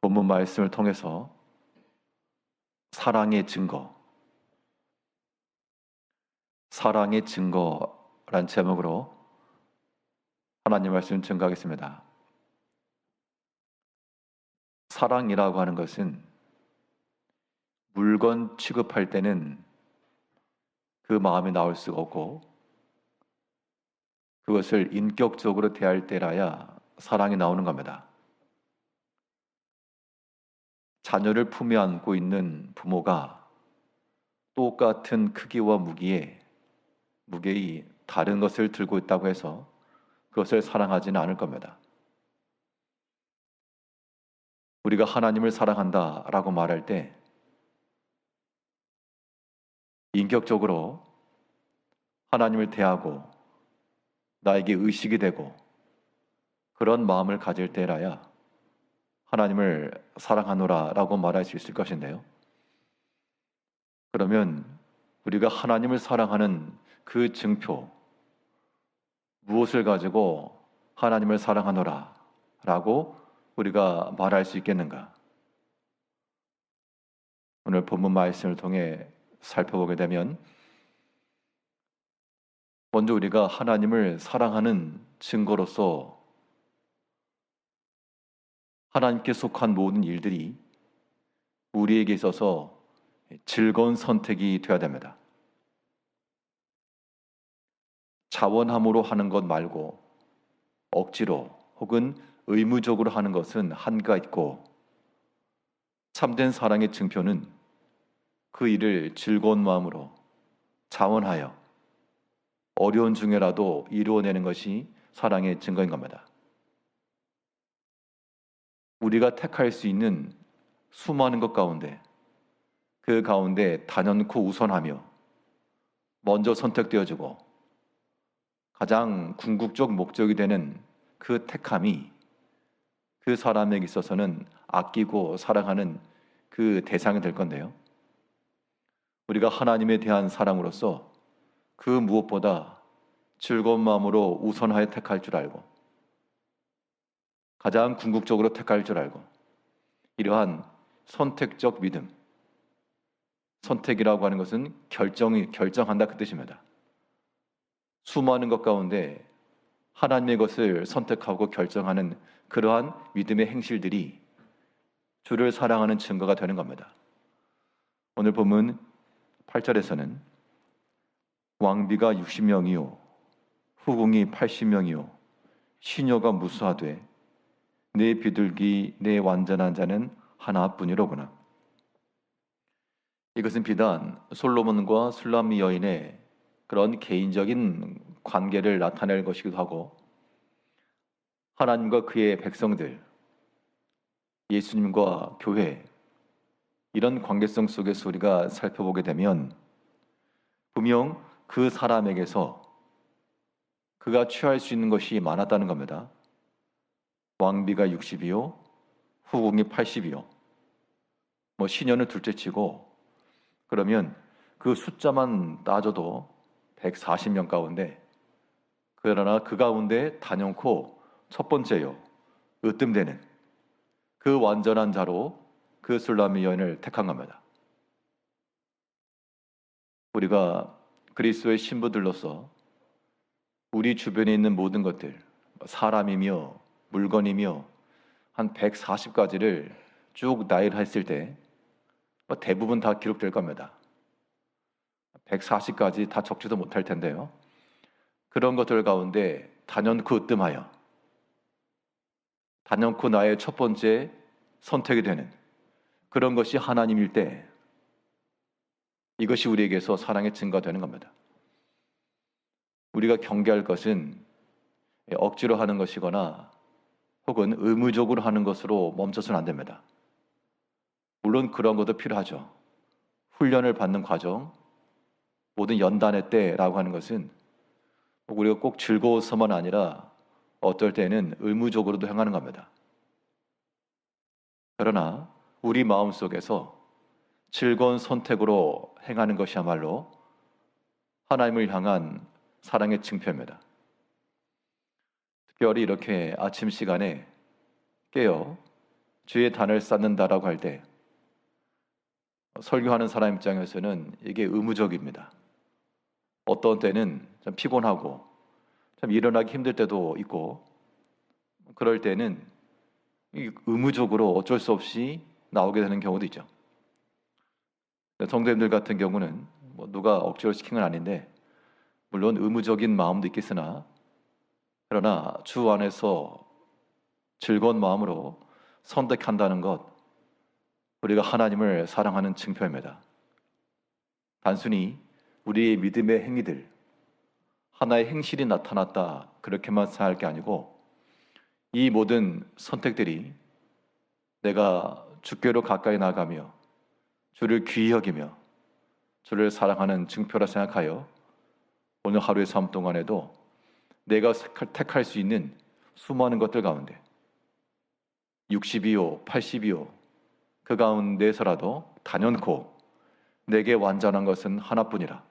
본문 말씀을 통해서 사랑의 증거란 제목으로 하나님 말씀 증거하겠습니다. 사랑이라고 하는 것은 물건 취급할 때는 그 마음이 나올 수가 없고, 그것을 인격적으로 대할 때라야 사랑이 나오는 겁니다. 자녀를 품에 안고 있는 부모가 똑같은 크기와 무게의 다른 것을 들고 있다고 해서 그것을 사랑하지는 않을 겁니다. 우리가 하나님을 사랑한다라고 말할 때 인격적으로 하나님을 대하고 나에게 의식이 되고 그런 마음을 가질 때라야 하나님을 사랑하노라라고 말할 수 있을 것인데요. 그러면 우리가 하나님을 사랑하는 그 증표, 무엇을 가지고 하나님을 사랑하노라라고 우리가 말할 수 있겠는가? 오늘 본문 말씀을 통해 살펴보게 되면 먼저 우리가 하나님을 사랑하는 증거로서 하나님께 속한 모든 일들이 우리에게 있어서 즐거운 선택이 되어야 됩니다. 자원함으로 하는 것 말고 억지로 혹은 의무적으로 하는 것은 한계가 있고, 참된 사랑의 증표는 그 일을 즐거운 마음으로 자원하여 어려운 중에라도 이루어내는 것이 사랑의 증거인 겁니다. 우리가 택할 수 있는 수많은 것 가운데 그 가운데 단연코 우선하며 먼저 선택되어지고 가장 궁극적 목적이 되는 그 택함이 그 사람에게 있어서는 아끼고 사랑하는 그 대상이 될 건데요. 우리가 하나님에 대한 사랑으로서 그 무엇보다 즐거운 마음으로 우선하여 택할 줄 알고 가장 궁극적으로 택할 줄 알고 이러한 선택적 믿음, 선택이라고 하는 것은 결정한다 그 뜻입니다. 수많은 것 가운데 하나님의 것을 선택하고 결정하는 그러한 믿음의 행실들이 주를 사랑하는 증거가 되는 겁니다. 오늘 본문 8절에서는 왕비가 60명이요 후궁이 80명이요 시녀가 무수하되 내 비둘기 내 완전한 자는 하나뿐이로구나. 이것은 비단 솔로몬과 술람미 여인의 그런 개인적인 관계를 나타낼 것이기도 하고, 하나님과 그의 백성들, 예수님과 교회, 이런 관계성 속에서 우리가 살펴보게 되면 분명 그 사람에게서 그가 취할 수 있는 것이 많았다는 겁니다. 왕비가 60이요 후궁이 80이요 시녀는 둘째치고, 그러면 그 숫자만 따져도 140명 가운데, 그러나 그 가운데 단연코 첫 번째요 으뜸되는 그 완전한 자로 그 술람미 여인을 택한 겁니다. 우리가 그리스도의 신부들로서 우리 주변에 있는 모든 것들, 사람이며 물건이며 한 140가지를 쭉 나열을 했을 때 대부분 다 기록될 겁니다. 140가지 다 적지도 못할 텐데요. 그런 것들 가운데 단연코 으뜸하여 단연코 나의 첫 번째 선택이 되는 그런 것이 하나님일 때, 이것이 우리에게서 사랑의 증거가 되는 겁니다. 우리가 경계할 것은 억지로 하는 것이거나 혹은 의무적으로 하는 것으로 멈춰서는 안 됩니다. 물론 그런 것도 필요하죠. 훈련을 받는 과정, 모든 연단의 때라고 하는 것은 우리가 꼭 즐거워서만 아니라 어떨 때는 의무적으로도 행하는 겁니다. 그러나 우리 마음속에서 즐거운 선택으로 행하는 것이야말로 하나님을 향한 사랑의 증표입니다. 특별히 이렇게 아침 시간에 깨어 주의 단을 쌓는다라고 할 때 설교하는 사람 입장에서는 이게 의무적입니다. 어떤 때는 좀 피곤하고 참 일어나기 힘들 때도 있고 그럴 때는 의무적으로 어쩔 수 없이 나오게 되는 경우도 있죠. 성도님들 같은 경우는 뭐 누가 억지로 시킨 건 아닌데 물론 의무적인 마음도 있겠으나 그러나 주 안에서 즐거운 마음으로 선택한다는 것, 우리가 하나님을 사랑하는 증표입니다. 단순히 우리의 믿음의 행위들, 하나의 행실이 나타났다 그렇게만 생각할 게 아니고 이 모든 선택들이 내가 주께로 가까이 나가며 주를 귀히 여기며 주를 사랑하는 증표라 생각하여 오늘 하루의 삶 동안에도 내가 택할 수 있는 수많은 것들 가운데 60이요 80이요 그 가운데서라도 단연코 내게 완전한 것은 하나뿐이라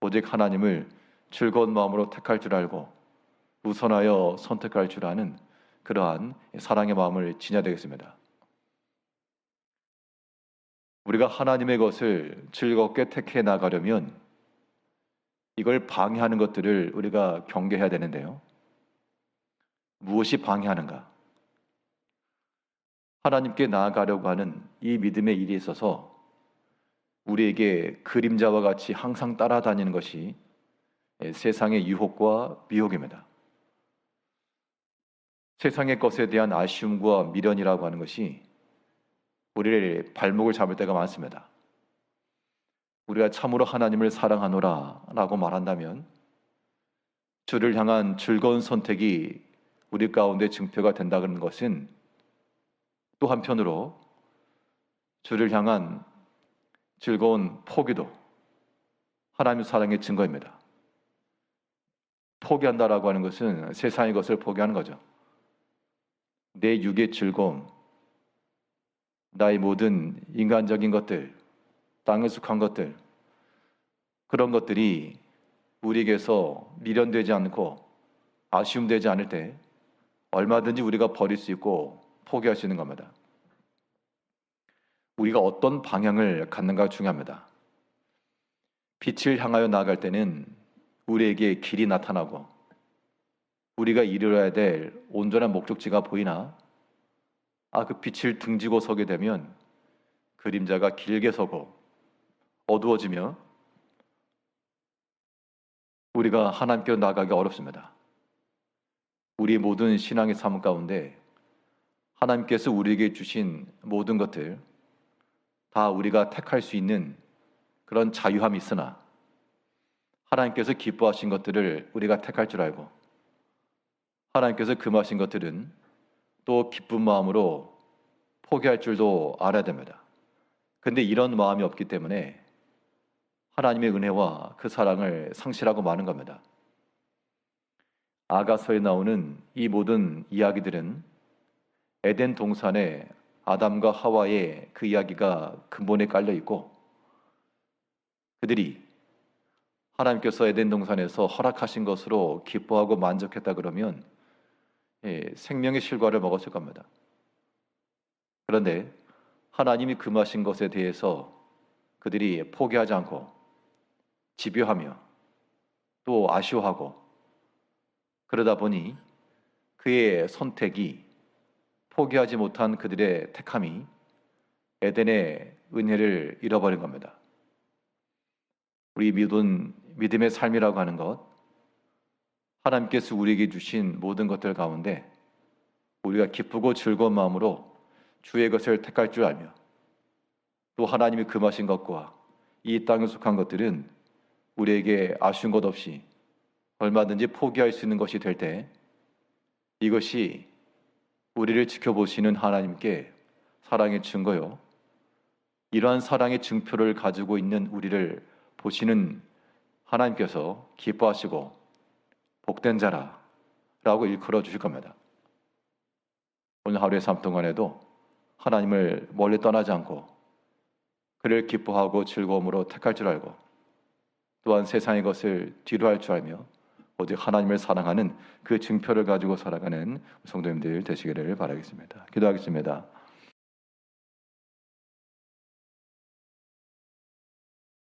오직 하나님을 즐거운 마음으로 택할 줄 알고 우선하여 선택할 줄 아는 그러한 사랑의 마음을 지녀야 되겠습니다. 우리가 하나님의 것을 즐겁게 택해 나가려면 이걸 방해하는 것들을 우리가 경계해야 되는데요. 무엇이 방해하는가? 하나님께 나아가려고 하는 이 믿음의 일에 있어서 우리에게 그림자와 같이 항상 따라다니는 것이 세상의 유혹과 미혹입니다. 세상의 것에 대한 아쉬움과 미련이라고 하는 것이 우리의 발목을 잡을 때가 많습니다. 우리가 참으로 하나님을 사랑하노라 라고 말한다면 주를 향한 즐거운 선택이 우리 가운데 증표가 된다는 것은 또 한편으로 주를 향한 즐거운 포기도 하나님의 사랑의 증거입니다. 포기한다라고 하는 것은 세상의 것을 포기하는 거죠. 내 육의 즐거움, 나의 모든 인간적인 것들, 땅에 속한 것들, 그런 것들이 우리에게서 미련되지 않고 아쉬움되지 않을 때 얼마든지 우리가 버릴 수 있고 포기할 수 있는 겁니다. 우리가 어떤 방향을 갖는가 중요합니다. 빛을 향하여 나아갈 때는 우리에게 길이 나타나고 우리가 이루어야 될 온전한 목적지가 보이나 그 빛을 등지고 서게 되면 그림자가 길게 서고 어두워지며 우리가 하나님께로 나아가기 어렵습니다. 우리 모든 신앙의 삶 가운데 하나님께서 우리에게 주신 모든 것들 다 우리가 택할 수 있는 그런 자유함이 있으나 하나님께서 기뻐하신 것들을 우리가 택할 줄 알고 하나님께서 금하신 것들은 또 기쁜 마음으로 포기할 줄도 알아야 됩니다. 근데 이런 마음이 없기 때문에 하나님의 은혜와 그 사랑을 상실하고 마는 겁니다. 아가서에 나오는 이 모든 이야기들은 에덴 동산에 아담과 하와의 그 이야기가 근본에 깔려 있고 그들이 하나님께서 에덴 동산에서 허락하신 것으로 기뻐하고 만족했다 그러면 생명의 실과를 먹었을 겁니다. 그런데 하나님이 금하신 것에 대해서 그들이 포기하지 않고 집요하며 또 아쉬워하고 그러다 보니 그의 선택이 포기하지 못한 그들의 택함이 에덴의 은혜를 잃어버린 겁니다. 우리 믿음의 삶이라고 하는 것, 하나님께서 우리에게 주신 모든 것들 가운데 우리가 기쁘고 즐거운 마음으로 주의 것을 택할 줄 알며 또 하나님이 금하신 것과 이 땅에 속한 것들은 우리에게 아쉬운 것 없이 얼마든지 포기할 수 있는 것이 될 때 이것이 우리를 지켜보시는 하나님께 사랑의 증거요. 이러한 사랑의 증표를 가지고 있는 우리를 보시는 하나님께서 기뻐하시고 복된 자라 라고 일컬어 주실 겁니다. 오늘 하루의 삶 동안에도 하나님을 멀리 떠나지 않고 그를 기뻐하고 즐거움으로 택할 줄 알고 또한 세상의 것을 뒤로 할 줄 알며 오직 하나님을 사랑하는 그 증표를 가지고 살아가는 성도님들 되시기를 바라겠습니다. 기도하겠습니다.